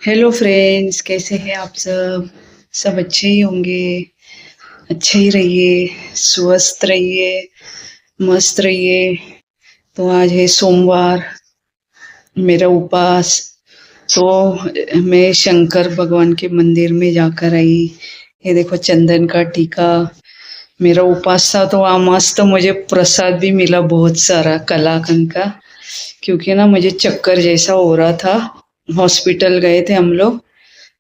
Hello friends, कैसे हैं आप सब। सब अच्छे ही होंगे। अच्छे ही रहिए, स्वस्थ रहिए, मस्त रहिए। तो आज है सोमवार, मेरा उपवास। तो मैं शंकर भगवान के मंदिर में जाकर आई। ये देखो चंदन का टीका। मेरा उपवास था तो वहाँ मस्त मुझे प्रसाद भी मिला बहुत सारा कलाकंद का। क्योंकि ना मुझे चक्कर जैसा हो रहा था। हॉस्पिटल गए थे हम लोग।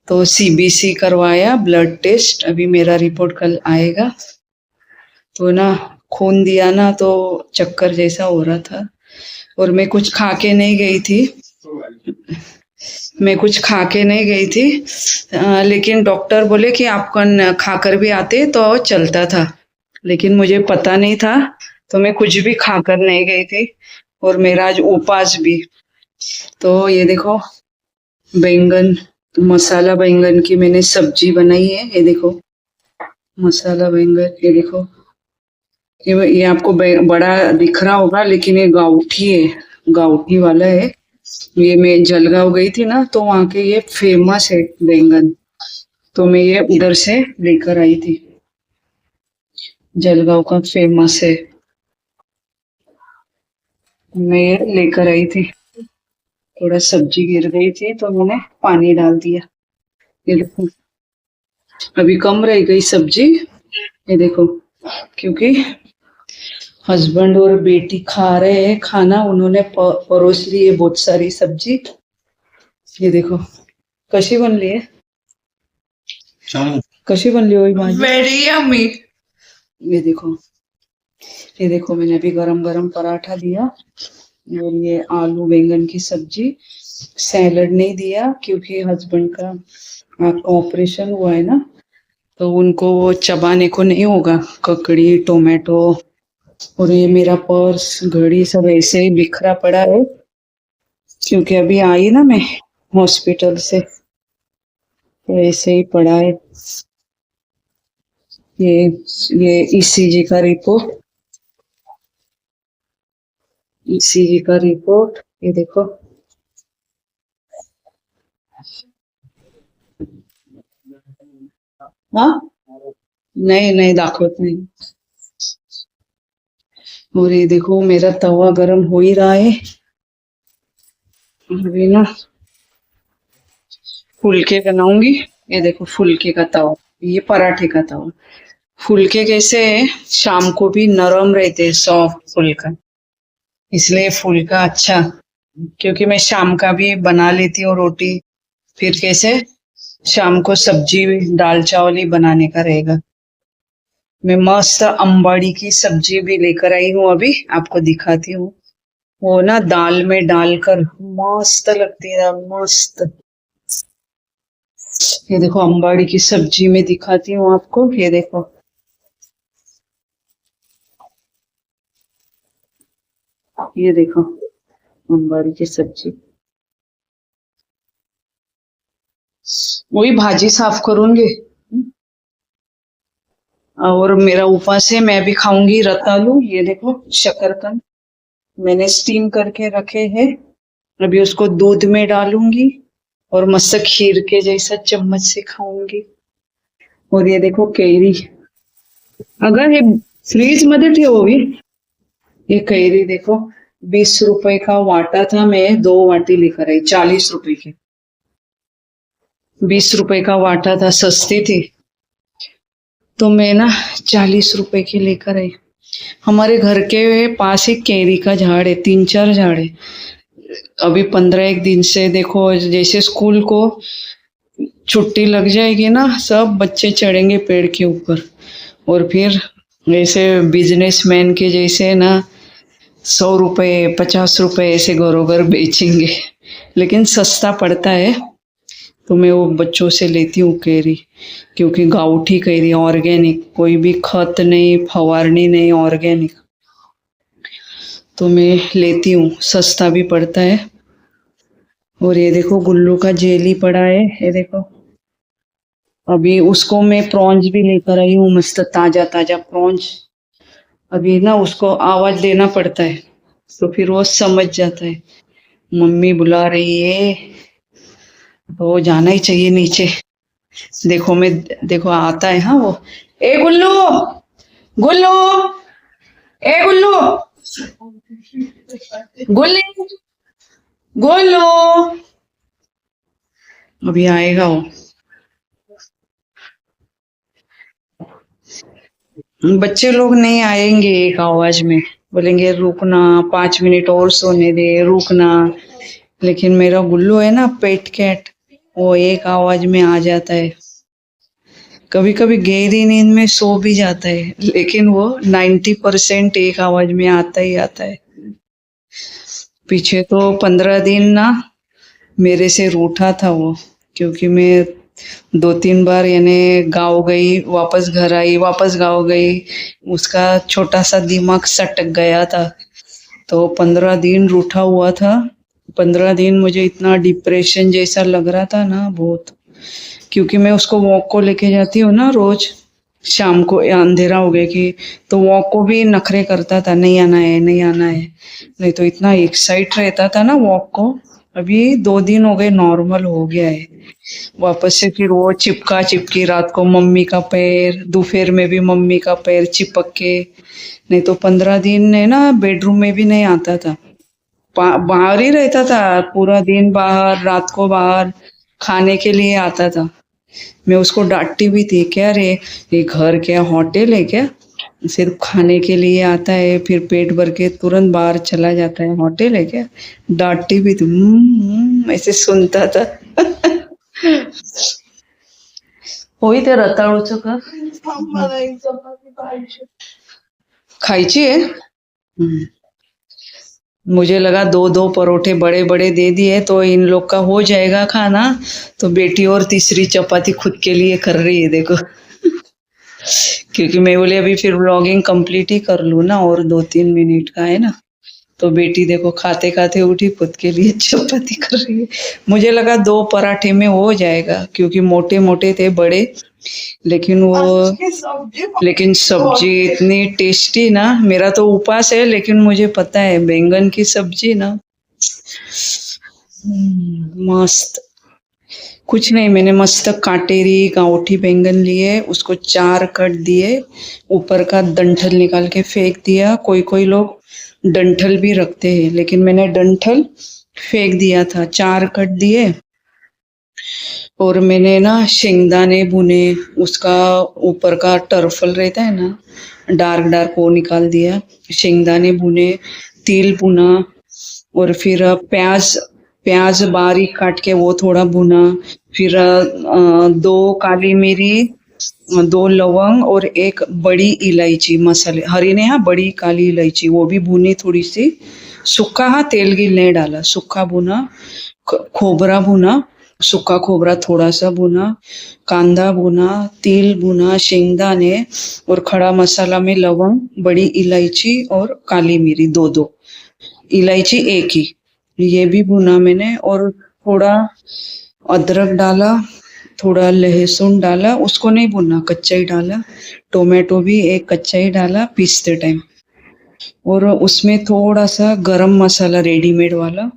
तो सीबीसी करवाया, ब्लड टेस्ट। अभी मेरा रिपोर्ट कल आएगा। तो ना खून दिया ना तो चक्कर जैसा हो रहा था। और मैं कुछ खा के नहीं गई थी। मैं कुछ खा के नहीं गई थी। लेकिन डॉक्टर बोले कि आपको खाकर भी आते तो चलता था। लेकिन मुझे पता नहीं था, तो मैं कुछ भी खाकर नहीं गई थी। और मेरा आज उपवास भी। तो ये देखो, बैंगन, मसाला बैंगन की मैंने सब्जी बनाई है। ये देखो, मसाला बैंगन। ये देखो, ये आपको बड़ा दिख रहा होगा, लेकिन ये गाउठी है। गाउठी वाला है। ये मैं जलगांव गई थी ना, तो वहाँ के ये फेमस है बैंगन। तो मैं ये उधर से लेकर आई थी। जलगांव का फेमस है। मैं ये लेकर आई थी। थोड़ा सब्जी गिर गई थी तो मैंने पानी डाल दिया। ये देखो, अभी कम रह गई सब्जी। ये देखो, क्योंकि हस्बैंड और बेटी खा रहे हैं खाना, उन्होंने परोस ली है बहुत सारी सब्जी। ये देखो, कशी बनली है। कशी बनली हुई भाजी, वेरी यम्मी। ये देखो, ये देखो, मैंने अभी गरम गरम पराठा दिया। और ये आलू बैंगन की सब्जी। सैलड नहीं दिया क्योंकि हस्बैंड का ऑपरेशन हुआ है ना, तो उनको वो चबाने को नहीं होगा, ककड़ी टोमेटो। और ये मेरा पर्स घड़ी सब ऐसे ही बिखरा पड़ा है, क्योंकि अभी आई ना मैं हॉस्पिटल से, तो ऐसे ही पड़ा है। ये ये ईसीजी का रिपोर्ट। ईसीजी का रिपोर्ट, ये देखो। हाँ, नहीं नहीं दाखवत नहीं। और ये देखो, मेरा तवा गरम हो ही रहा है। अभी ना फुलके बनाऊंगी। ये देखो, फुलके का तवा। ये पराठे का तवा। फुलके कैसे है, शाम को भी नरम रहते हैं, सॉफ्ट फुलका। इसलिए फुलका अच्छा। क्योंकि मैं शाम का भी बना लेती हूँ रोटी। फिर कैसे शाम को सब्जी दाल चावल ही बनाने का रहेगा। मैं मस्त अंबाड़ी की सब्जी भी लेकर आई हूँ, अभी आपको दिखाती हूँ। वो ना दाल में डालकर मस्त लगती है दाल, मस्त। ये देखो, अंबाड़ी की सब्जी में दिखाती हूँ आपको। ये देखो, ये देखो, अंबाड़ी की सब्जी। वही भाजी साफ करूंगी। और मेरा उपवास है, मैं भी खाऊंगी रतालू। ये देखो, शकरकंद मैंने स्टीम करके रखे हैं। अभी उसको दूध में डालूंगी और मस्त खीर के जैसा चम्मच से खाऊंगी। और ये देखो कैरी, अगर ये फ्रीज मध्ये ठेवोगी। ये कैरी देखो, 20 रुपए का वाटा था, मैं 2 वाटी लेकर आई, 40 रुपए की। 20 रुपए का वाटा था, सस्ती थी। तो मैं ना 40 रुपए की लेकर आई। हमारे घर के पास ही कैरी का झाड़ है, 3-4 झाड़ है। अभी 15 एक दिन से देखो, जैसे स्कूल को छुट्टी लग जाएगी ना, सब बच्चे चढ़ेंगे पेड़ के ऊपर। और फिर ऐसे बिजनेसमैन के जैसे ना 100 रुपए 50 रुपए ऐसे घरों घर बेचेंगे। लेकिन सस्ता पड़ता है। तो मैं वो बच्चों से लेती हूँ कैरी। क्योंकि गाँवठी कैरी, ऑर्गेनिक, कोई भी खत नहीं, फवारनी नहीं, ऑर्गेनिक। तो मैं लेती हूँ, सस्ता भी पड़ता है। और ये देखो, गुल्लू का जेली पड़ा है। ये देखो, अभी उसको मैं प्रॉन्स भी लेकर आई हूँ, मस्त ताजा ताजा प्रॉन्स। अभी ना उसको आवाज देना पड़ता है, तो फिर वो समझ जाता है, मम्मी बुला रही है। तो जाना ही चाहिए नीचे। देखो मैं, देखो आता है, हाँ वो, ए गुल्लू, गुल्लू, ए गुल्लू, गुल्ली, गोलू, अभी आएगा वो। बच्चे लोग नहीं आएंगे एक आवाज में, बोलेंगे रुकना, 5 मिनट और सोने दे, रुकना। लेकिन मेरा गुल्लू है ना, पेट कैट, वो एक आवाज में आ जाता है। कभी कभी गहरी नींद में सो भी जाता है, लेकिन वो 90% एक आवाज में आता ही आता है। पीछे तो 15 दिन ना मेरे से रूठा था वो, क्योंकि मैं 2-3 बार यानी गाँव गई, वापस घर आई, वापस गाँव गई। उसका छोटा सा दिमाग सटक गया था, तो 15 दिन रूठा हुआ था। 15 दिन मुझे इतना डिप्रेशन जैसा लग रहा था ना, बहुत। क्योंकि मैं उसको वॉक को लेके जाती हूँ ना रोज, शाम को या अंधेरा हो गया कि, तो वॉक को भी नखरे करता था, नहीं आना है, नहीं आना है। नहीं तो इतना एक्साइट रहता था ना वॉक को। अभी 2 दिन हो गए, नॉर्मल हो गया है। वापस से फिर वो चिपका चिपकी, रात को मम्मी का पैर, दोपहर में भी मम्मी का पैर चिपक के। नहीं तो 15 दिन है ना, बेडरूम में भी नहीं आता था, बाहर ही रहता था पूरा दिन, बाहर, रात को बाहर, खाने के लिए आता था। मैं उसको डांटती भी थी, क्या रे, ये घर क्या होटल है क्या, सिर्फ खाने के लिए आता है, फिर पेट भर के तुरंत बाहर चला जाता है, होटल है क्या। डांटती भी थी। ऐसे सुनता था। होई ते रताळूचं का खायची है। मुझे लगा दो दो परोठे बड़े बड़े दे दिए तो इन लोग का हो जाएगा खाना, तो बेटी और तीसरी चपाती खुद के लिए कर रही है, देखो। क्योंकि मैं बोले अभी फिर व्लॉगिंग कंप्लीट ही कर लूँ ना, और 2-3 मिनट का है ना। तो बेटी देखो खाते खाते उठी, खुद के लिए चपाती कर रही है। मुझे लगा 2 पराठे में हो जाएगा, क्योंकि मोटे मोटे थे, बड़े। लेकिन सब्जी इतनी टेस्टी ना, मेरा तो उपास है, लेकिन मुझे पता है बैंगन की सब्जी ना, मस्त। कुछ नहीं, मैंने मस्त काटेरी गांवठी बैंगन लिए, उसको 4 कट दिए, ऊपर का डंठल निकाल के फेंक दिया। कोई कोई लोग डंठल भी रखते हैं, लेकिन मैंने डंठल फेंक दिया था। 4 कट दिए, और मैंने ना शेंगदाने भुने, उसका ऊपर का टर्फल रहता है ना, डार्क डार्क, वो निकाल दिया। शेंगदाने भुने, तिल भुना, और फिर प्याज, प्याज बारीक काट के वो थोड़ा भुना। फिर 2 काली मिरी, 2 लौंग और एक बड़ी इलायची, मसाले हरी ने, हाँ, बड़ी काली इलायची वो भी भुनी थोड़ी सी। सूखा, हाँ, तेल गिल नहीं डाला, सूखा भुना। खोबरा भुना, सूखा खोबरा थोड़ा सा भुना, कांदा भुना, तिल भुना, शेंगदाने, और खड़ा मसाला में लवंग, बड़ी इलायची और काली मिरी, 2-2, इलायची एक ही, ये भी भुना मैंने। और थोड़ा अदरक डाला, थोड़ा लहसुन डाला, उसको नहीं भुना, कच्चा ही डाला। टोमेटो भी एक कच्चा ही डाला पीसते टाइम। और उसमें थोड़ा सा गरम मसाला रेडीमेड वाला,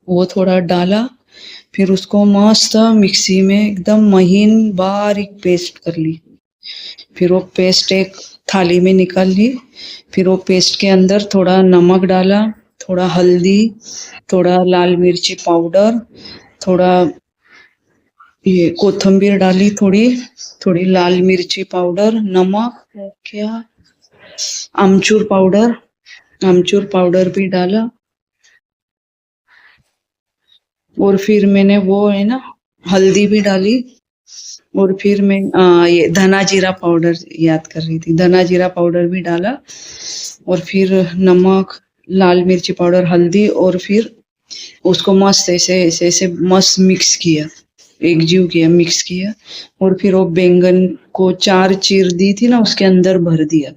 वो थोड़ा डाला। फिर उसको मस्त मिक्सी में एकदम महीन बारीक पेस्ट कर ली। फिर वो पेस्ट एक थाली में निकाल ली। फिर वो पेस्ट के अंदर थोड़ा नमक डाला, थोड़ा हल्दी, थोड़ा लाल मिर्ची पाउडर, थोड़ा ये कोथिंबीर डाली, थोड़ी थोड़ी लाल मिर्ची पाउडर, नमक, क्या, आमचूर पाउडर भी डाला। और फिर मैंने वो है ना, हल्दी भी डाली। और फिर मैं ये धना जीरा पाउडर, याद कर रही थी, धना जीरा पाउडर भी डाला। और फिर नमक, लाल मिर्ची पाउडर, हल्दी, और फिर उसको मस्त ऐसे ऐसे ऐसे मस्त मिक्स किया, एकजीव किया, मिक्स किया। और फिर वो बैंगन को 4 चीर दी थी ना, उसके अंदर भर दिया।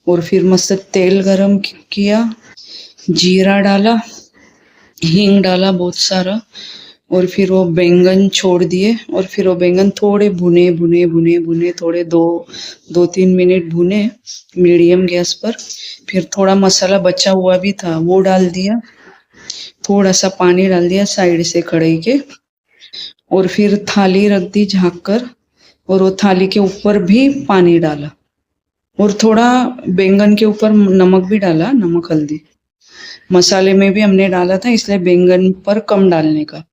और फिर मस्त तेल गरम किया, जीरा डाला, हींग डाला बहुत सारा। और फिर वो बैंगन छोड़ दिए, और फिर वो बैंगन थोड़े भुने भुने भुने भुने, थोड़े 2-3 मिनट भुने मीडियम गैस पर। फिर थोड़ा मसाला बचा हुआ भी था, वो डाल दिया। थोड़ा सा पानी डाल दिया साइड से कढ़ाई के, और फिर थाली रख दी झाँक कर, और वो थाली के ऊपर भी पानी डाला, और थोड़ा बैंगन के ऊपर नमक भी डाला, नमक हल्दी। मसाले में भी हमने डाला था, इसलिए बैंगन पर कम डालने का।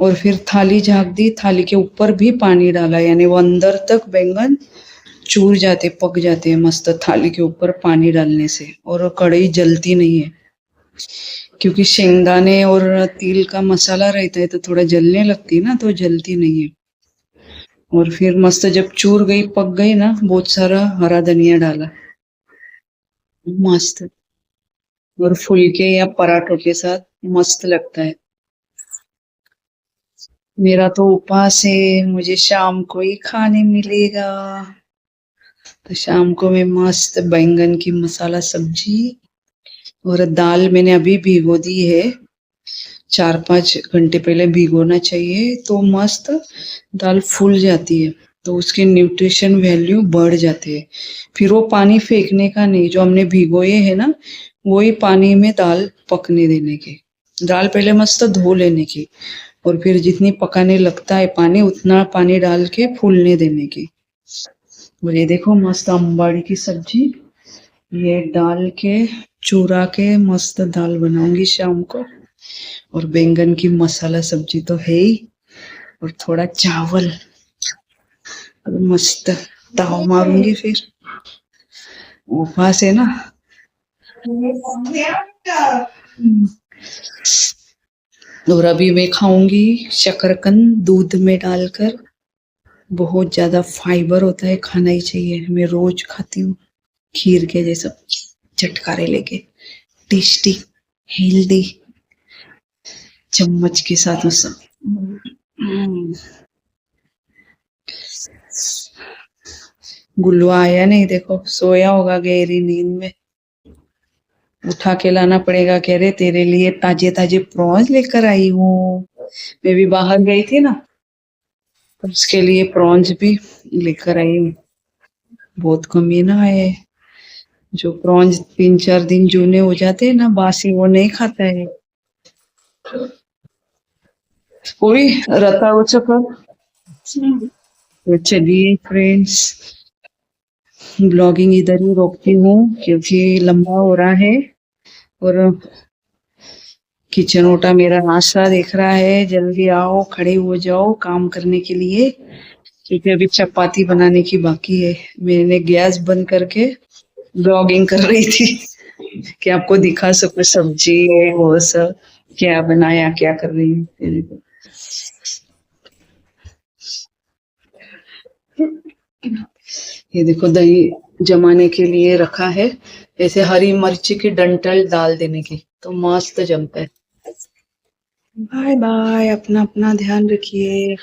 और फिर थाली झाँक दी, थाली के ऊपर भी पानी डाला, यानी वो अंदर तक बैंगन चूर जाते, पक जाते हैं मस्त थाली के ऊपर पानी डालने से, और कढ़ाई जलती नहीं है, क्योंकि शेंगदाने और तिल का मसाला रहता है तो थोड़ा जलने लगती है ना, तो जलती नहीं है। और फिर मस्त जब चूर गई, पक गई ना, बहुत सारा हरा धनिया डाला, मस्त। और फुलके या पराठों के साथ मस्त लगता है। मेरा तो उपवास है, मुझे शाम को ही खाने मिलेगा, तो शाम को मैं मस्त बैंगन की मसाला सब्जी, और दाल मैंने अभी भिगो दी है, 4-5 घंटे पहले भिगोना चाहिए, तो मस्त दाल फूल जाती है, तो उसके न्यूट्रिशन वैल्यू बढ़ जाते हैं। फिर वो पानी फेंकने का नहीं, जो हमने भिगोए है ना, वही पानी में दाल पकने देने की। दाल पहले मस्त धो लेने की, और फिर जितनी पकाने लगता है पानी, उतना पानी डाल के फूलने देने की। और ये देखो मस्त अंबाड़ी की सब्जी, ये डाल के चूरा के मस्त दाल बनाऊंगी शाम को। और बैंगन की मसाला सब्जी तो है ही, और थोड़ा चावल, और मस्त ताव मारूंगी फिर। उपवास है ना। और अभी मैं खाऊंगी शकरकंद दूध में डालकर, बहुत ज्यादा फाइबर होता है, खाना ही चाहिए। मैं रोज खाती हूँ, खीर के जैसा चटकारे लेके, टेस्टी हेल्दी, चम्मच के साथ वो सब। गुल्लू आया नहीं, देखो सोया होगा गहरी नींद में, उठा के लाना पड़ेगा। कह रहे तेरे लिए ताजे ताजे प्रॉन्स लेकर आई हूँ। मैं भी बाहर गई थी ना, तो उसके लिए प्रॉन्स भी लेकर आई हूँ। बहुत कमीना है, जो प्रॉन्स 3-4 दिन जूने हो जाते हैं ना, बासी, वो नहीं खाता है कोई। रता हो चक्कर। तो चलिए फ्रेंड्स, ब्लॉगिंग इधर ही रोकती हूँ, क्योंकि लंबा हो रहा है, और किचन ओटा मेरा नाश्ता देख रहा है। जल्दी आओ, खड़े हो जाओ काम करने के लिए, क्योंकि अभी चपाती बनाने की बाकी है। मैंने गैस बंद करके ब्लॉगिंग कर रही थी कि आपको दिखा सकूं सब्जी है वो सब, क्या बनाया, क्या कर रही हूँ। ये देखो दही जमाने के लिए रखा है, ऐसे हरी मिर्ची की डंठल डाल देने की, तो मस्त जमता है। बाय बाय, अपना अपना ध्यान रखिए।